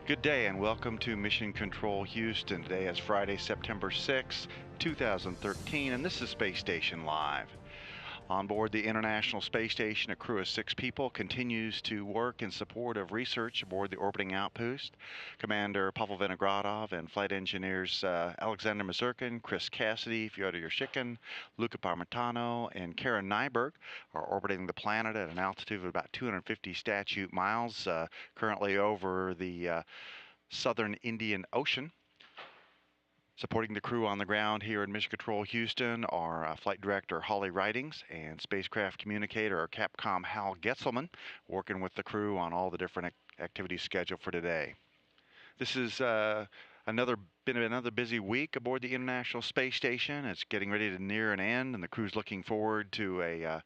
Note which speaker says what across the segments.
Speaker 1: Good day and welcome to Mission Control Houston. Today is Friday, September 6, 2013, and this is Space Station Live. On board the International Space Station, a crew of 6 people continues to work in support of research aboard the orbiting outpost. Commander Pavel Vinogradov and flight engineers Alexander Mazurkin, Chris Cassidy, Fyodor Yurshikin, Luca Parmitano, and Karen Nyberg are orbiting the planet at an altitude of about 250 statute miles, currently over the southern Indian Ocean. Supporting the crew on the ground here in Mission Control Houston are Flight Director Holly Ridings and Spacecraft Communicator Capcom Hal Getzelman, working with the crew on all the different activities scheduled for today. This is been another busy week aboard the International Space Station. It's getting ready to near an end, and the crew's looking forward to a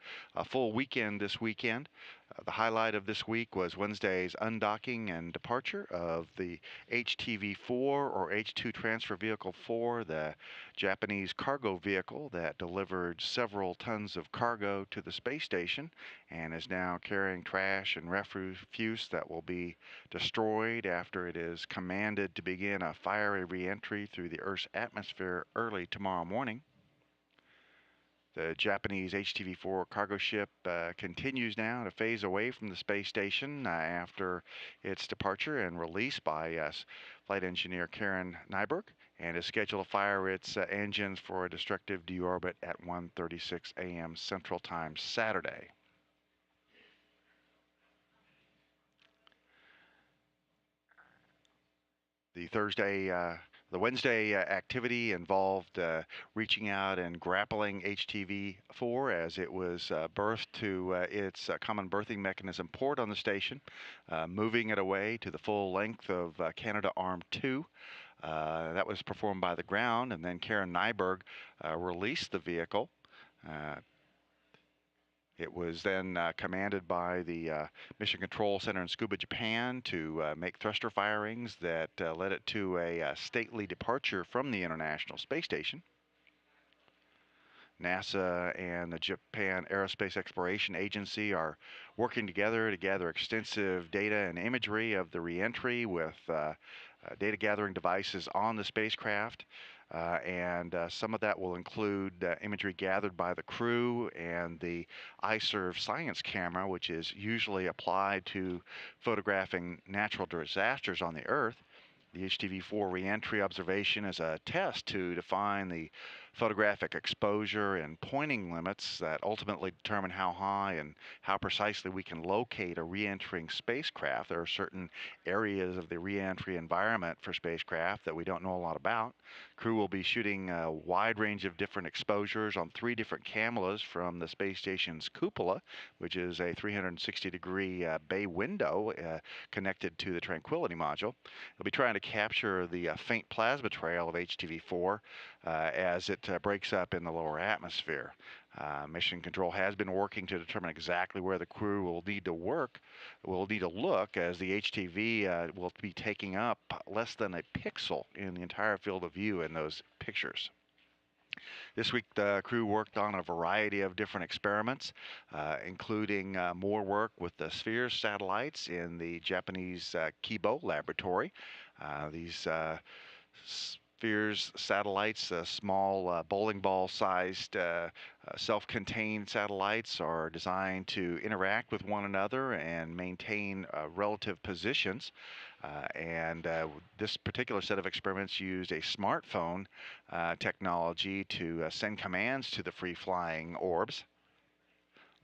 Speaker 1: full weekend this weekend. The highlight of this week was Wednesday's undocking and departure of the HTV-4 or H-2 Transfer Vehicle 4, the Japanese cargo vehicle that delivered several tons of cargo to the space station and is now carrying trash and refuse that will be destroyed after it is commanded to begin a fiery re-entry through the Earth's atmosphere early tomorrow morning. The Japanese HTV-4 cargo ship continues now to phase away from the space station after its departure and release by flight engineer Karen Nyberg, and is scheduled to fire its engines for a destructive deorbit at 1:36 a.m. Central Time Saturday. The Wednesday activity involved reaching out and grappling HTV-4 as it was berthed to its common berthing mechanism port on the station, moving it away to the full length of Canadarm2. That was performed by the ground, and then Karen Nyberg released the vehicle. It was then commanded by the Mission Control Center in Tsukuba, Japan, to make thruster firings that led it to a stately departure from the International Space Station. NASA and the Japan Aerospace Exploration Agency are working together to gather extensive data and imagery of the reentry with data gathering devices on the spacecraft. And some of that will include imagery gathered by the crew and the iServe science camera, which is usually applied to photographing natural disasters on the Earth. The HTV-4 reentry observation is a test to define the photographic exposure and pointing limits that ultimately determine how high and how precisely we can locate a re-entering spacecraft. There are certain areas of the re-entry environment for spacecraft that we don't know a lot about. Crew will be shooting a wide range of different exposures on 3 different cameras from the space station's cupola, which is a 360-degree bay window connected to the Tranquility module. They'll be trying to capture the faint plasma trail of HTV-4 as it breaks up in the lower atmosphere. Mission Control has been working to determine exactly where the crew will need to look, as the HTV will be taking up less than a pixel in the entire field of view in those pictures. This week, the crew worked on a variety of different experiments, including more work with the Spheres satellites in the Japanese Kibo laboratory. These Spheres satellites, small bowling ball-sized self-contained satellites, are designed to interact with one another and maintain relative positions. This particular set of experiments used a smartphone technology to send commands to the free-flying orbs.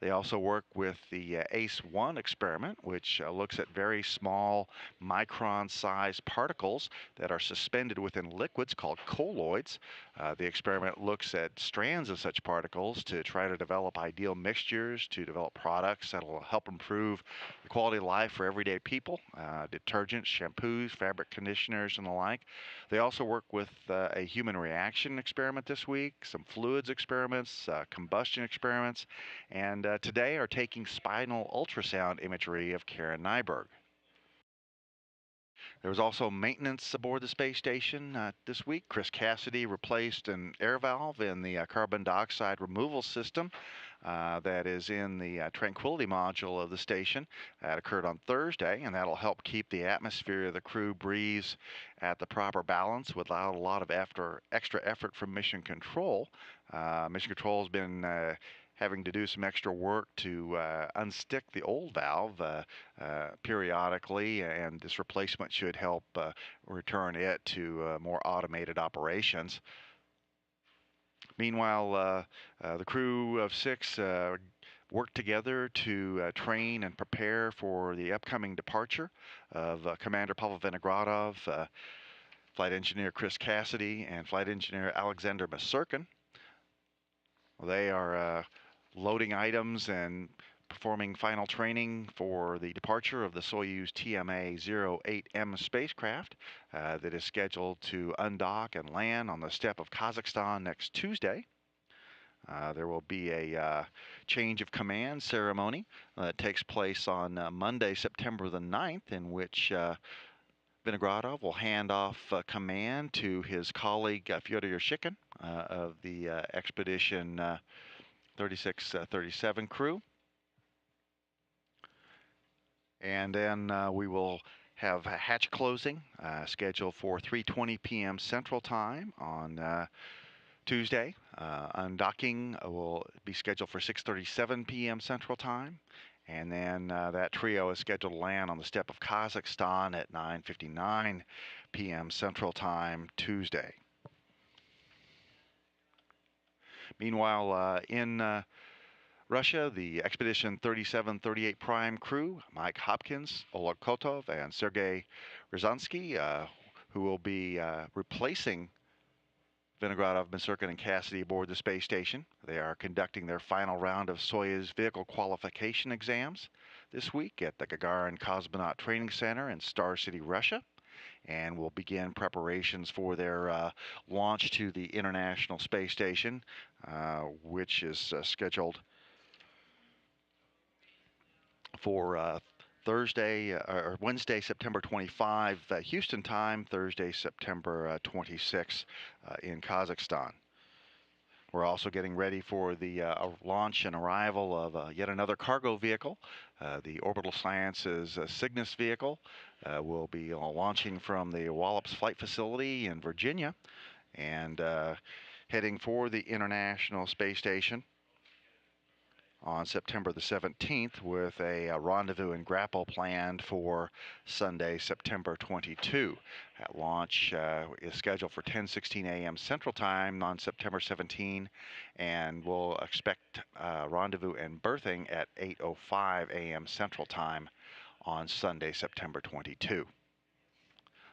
Speaker 1: They also work with the ACE-1 experiment, which looks at very small micron-sized particles that are suspended within liquids called colloids. The experiment looks at strands of such particles to try to develop ideal mixtures, to develop products that will help improve the quality of life for everyday people, detergents, shampoos, fabric conditioners, and the like. They also work with a human reaction experiment this week, some fluids experiments, combustion experiments, and today are taking spinal ultrasound imagery of Karen Nyberg. There was also maintenance aboard the space station this week. Chris Cassidy replaced an air valve in the carbon dioxide removal system that is in the Tranquility module of the station. That occurred on Thursday, and that'll help keep the atmosphere of the crew breeze at the proper balance without a lot of extra effort from Mission Control. Mission Control has been having to do some extra work to unstick the old valve periodically, and this replacement should help return it to more automated operations. Meanwhile, the crew of 6 worked together to train and prepare for the upcoming departure of Commander Pavel Vinogradov, Flight Engineer Chris Cassidy, and Flight Engineer Alexander Masurkin. They are loading items and performing final training for the departure of the Soyuz TMA-08M spacecraft that is scheduled to undock and land on the steppe of Kazakhstan next Tuesday. There will be a change of command ceremony that takes place on Monday, September the 9th, in which Vinogradov will hand off command to his colleague Fyodor Yashikin of the Expedition 3637 crew. And then we will have a hatch closing scheduled for 3:20 p.m. Central Time on Tuesday. Undocking will be scheduled for 6:37 p.m. Central Time. And then that trio is scheduled to land on the steppe of Kazakhstan at 9:59 p.m. Central Time Tuesday. Meanwhile, in Russia, the Expedition 3738 Prime crew, Mike Hopkins, Oleg Kotov, and Sergei Ryazanskiy, who will be replacing Vinogradov, Masurkin, and Cassidy aboard the space station. They are conducting their final round of Soyuz vehicle qualification exams this week at the Gagarin Cosmonaut Training Center in Star City, Russia, and will begin preparations for their launch to the International Space Station, which is scheduled for Thursday or Wednesday, September 25, Houston time, Thursday, September 26 in Kazakhstan. We're also getting ready for the launch and arrival of yet another cargo vehicle. The Orbital Sciences Cygnus vehicle will be launching from the Wallops Flight Facility in Virginia and heading for the International Space Station on September the 17th with a rendezvous and grapple planned for Sunday, September 22. That launch is scheduled for 10:16 a.m. Central Time on September 17, and we'll expect rendezvous and berthing at 8:05 a.m. Central Time on Sunday, September 22.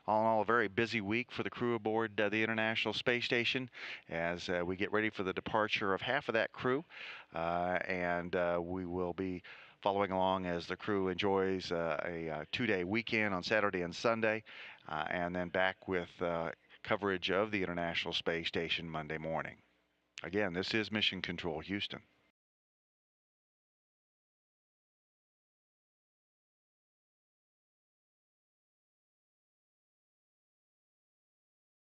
Speaker 1: All in all, a very busy week for the crew aboard the International Space Station as we get ready for the departure of half of that crew. And we will be following along as the crew enjoys a two-day weekend on Saturday and Sunday, and then back with coverage of the International Space Station Monday morning. Again, this is Mission Control Houston.